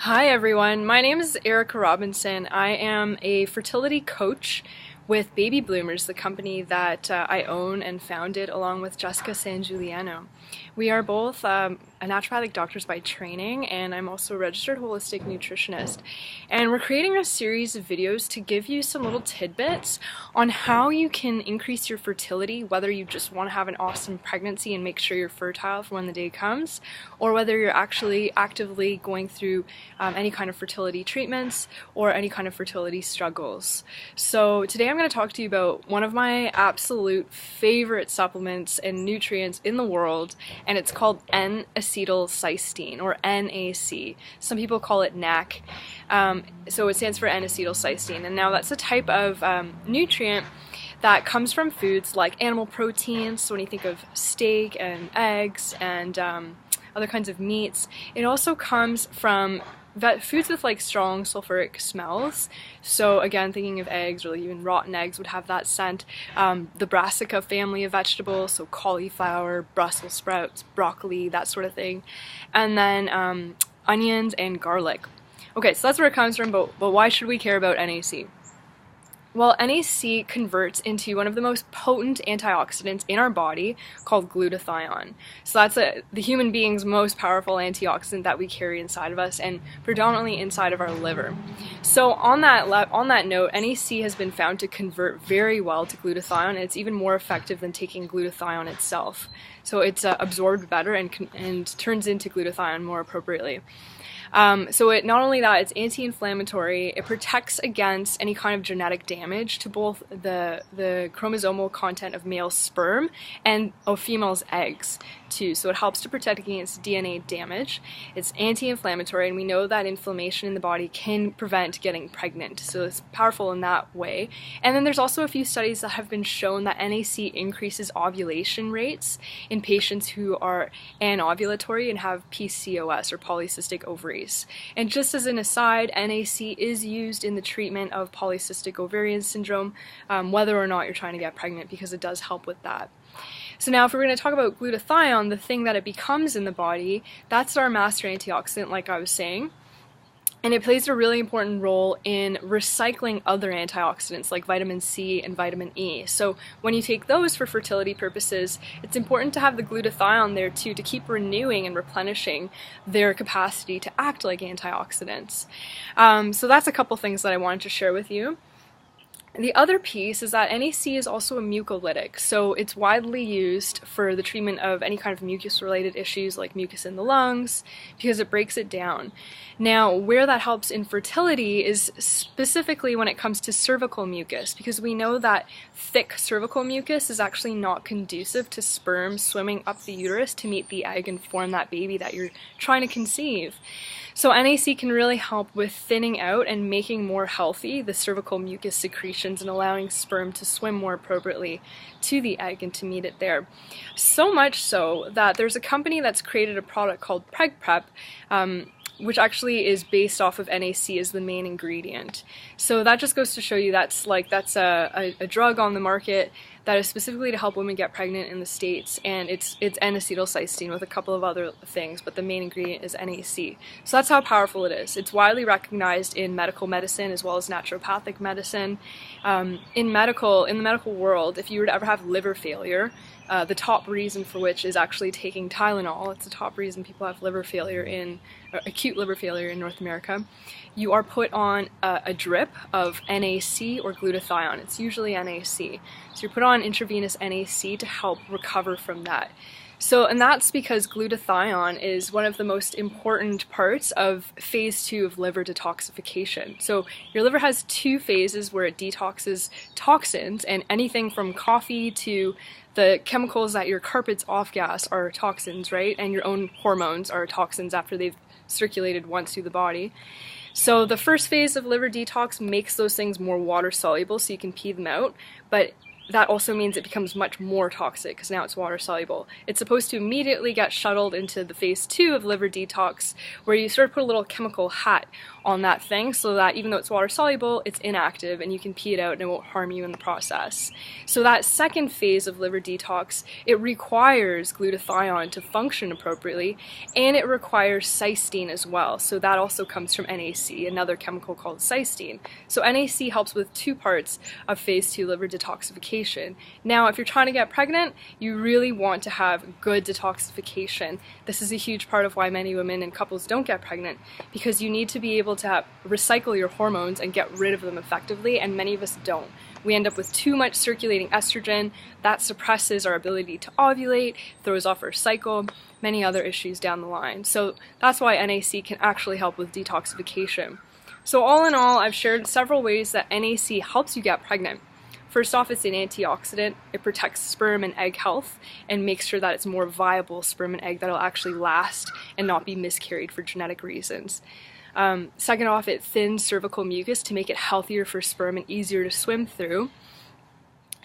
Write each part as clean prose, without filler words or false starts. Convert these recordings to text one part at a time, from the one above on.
Hi everyone, my name is Erica Robinson. I am a fertility coach with Baby Bloomers, the company that I own and founded along with Jessica San Giuliano. We are both naturopathic doctors by training, and I'm also a registered holistic nutritionist. And we're creating a series of videos to give you some little tidbits on how you can increase your fertility, whether you just want to have an awesome pregnancy and make sure you're fertile for when the day comes, or whether you're actually actively going through any kind of fertility treatments or any kind of fertility struggles. So today I'm going to talk to you about one of my absolute favorite supplements and nutrients in the world, and it's called n-acetyl-cysteine, or NAC. Some people call it NAC. So it stands for n-acetyl-cysteine, and now that's a type of nutrient that comes from foods like animal proteins. So when you think of steak and eggs and other kinds of meats, it also comes from foods with like strong sulfuric smells. So again, thinking of eggs, or even rotten eggs would have that scent. The brassica family of vegetables, so cauliflower, Brussels sprouts, broccoli, that sort of thing. And then onions and garlic. Okay, so that's where it comes from, but why should we care about NAC? Well, NAC converts into one of the most potent antioxidants in our body called glutathione. So that's the human being's most powerful antioxidant that we carry inside of us, and predominantly inside of our liver. So on that note, NAC has been found to convert very well to glutathione, and it's even more effective than taking glutathione itself. So it's absorbed better and turns into glutathione more appropriately. So not only that, it's anti-inflammatory. It protects against any kind of genetic damage to both the chromosomal content of male sperm and of female's eggs too. So it helps to protect against DNA damage. It's anti-inflammatory, and we know that inflammation in the body can prevent getting pregnant. So it's powerful in that way. And then there's also a few studies that have been shown that NAC increases ovulation rates in patients who are anovulatory and have PCOS, or polycystic ovaries. And just as an aside, NAC is used in the treatment of polycystic ovarian syndrome, whether or not you're trying to get pregnant, because it does help with that. So now if we're going to talk about glutathione, the thing that it becomes in the body, that's our master antioxidant, like I was saying. And it plays a really important role in recycling other antioxidants like vitamin C and vitamin E. So when you take those for fertility purposes, it's important to have the glutathione there too, to keep renewing and replenishing their capacity to act like antioxidants. So that's a couple things that I wanted to share with you. The other piece is that NAC is also a mucolytic, so it's widely used for the treatment of any kind of mucus-related issues like mucus in the lungs, because it breaks it down. Now, where that helps in fertility is specifically when it comes to cervical mucus, because we know that thick cervical mucus is actually not conducive to sperm swimming up the uterus to meet the egg and form that baby that you're trying to conceive. So NAC can really help with thinning out and making more healthy the cervical mucus secretions and allowing sperm to swim more appropriately to the egg and to meet it there. So much so that there's a company that's created a product called PregPrep, which actually is based off of NAC as the main ingredient. So that just goes to show you that's a drug on the market that is specifically to help women get pregnant in the States, and it's n-acetyl-cysteine with a couple of other things, but the main ingredient is NAC. So that's how powerful it is. It's widely recognized in medical medicine as well as naturopathic medicine. In the medical world, if you were to ever have liver failure, the top reason for which is actually taking Tylenol. It's the top reason people have acute liver failure in North America. You are put on a drip of NAC or glutathione. It's usually NAC. So you're put on intravenous NAC to help recover from that. And that's because glutathione is one of the most important parts of phase 2 of liver detoxification. So your liver has 2 phases where it detoxes toxins, and anything from coffee to the chemicals that your carpets off-gas are toxins, right? And your own hormones are toxins after they've circulated once through the body. So the first phase of liver detox makes those things more water soluble so you can pee them out, but that also means it becomes much more toxic because now it's water soluble. It's supposed to immediately get shuttled into the phase 2 of liver detox, where you sort of put a little chemical hat on that thing so that even though it's water soluble, it's inactive and you can pee it out and it won't harm you in the process. So that second phase of liver detox, it requires glutathione to function appropriately, and it requires cysteine as well. So that also comes from NAC, another chemical called cysteine. So NAC helps with 2 parts of phase 2 liver detoxification. Now, if you're trying to get pregnant, you really want to have good detoxification. This is a huge part of why many women and couples don't get pregnant, because you need to be able to recycle your hormones and get rid of them effectively, and many of us don't. We end up with too much circulating estrogen that suppresses our ability to ovulate, throws off our cycle, many other issues down the line. So that's why NAC can actually help with detoxification. So all in all, I've shared several ways that NAC helps you get pregnant. First off, it's an antioxidant. It protects sperm and egg health and makes sure that it's more viable sperm and egg that'll actually last and not be miscarried for genetic reasons. Second off, it thins cervical mucus to make it healthier for sperm and easier to swim through.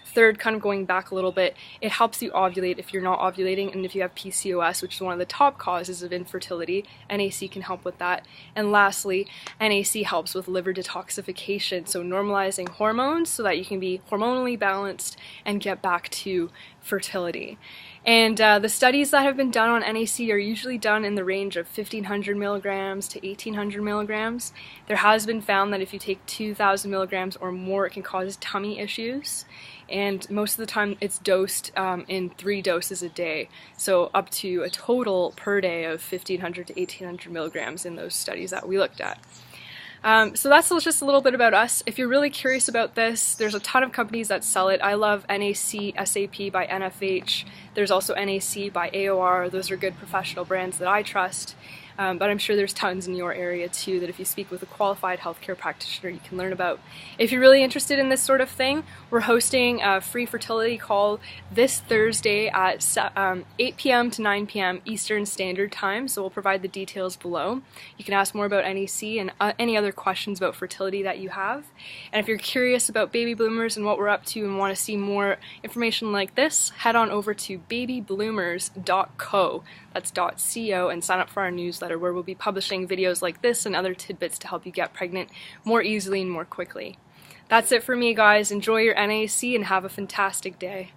Third, kind of going back a little bit, it helps you ovulate if you're not ovulating, and if you have PCOS, which is one of the top causes of infertility, NAC can help with that. And lastly, NAC helps with liver detoxification, so normalizing hormones so that you can be hormonally balanced and get back to fertility. And the studies that have been done on NAC are usually done in the range of 1,500 milligrams to 1,800 milligrams. There has been found that if you take 2,000 milligrams or more, it can cause tummy issues. And most of the time it's dosed in 3 doses a day, so up to a total per day of 1,500 to 1,800 milligrams in those studies that we looked at. So that's just a little bit about us. If you're really curious about this, there's a ton of companies that sell it. I love NAC SAP by NFH. There's also NAC by AOR. Those are good professional brands that I trust. But I'm sure there's tons in your area too that if you speak with a qualified healthcare practitioner you can learn about. If you're really interested in this sort of thing, we're hosting a free fertility call this Thursday at 8 p.m. to 9 p.m. Eastern Standard Time, so we'll provide the details below. You can ask more about NAC and any other questions about fertility that you have. And if you're curious about Baby Bloomers and what we're up to and want to see more information like this, head on over to babybloomers.co. That's .co, and sign up for our newsletter where we'll be publishing videos like this and other tidbits to help you get pregnant more easily and more quickly. That's it for me, guys. Enjoy your NAC and have a fantastic day.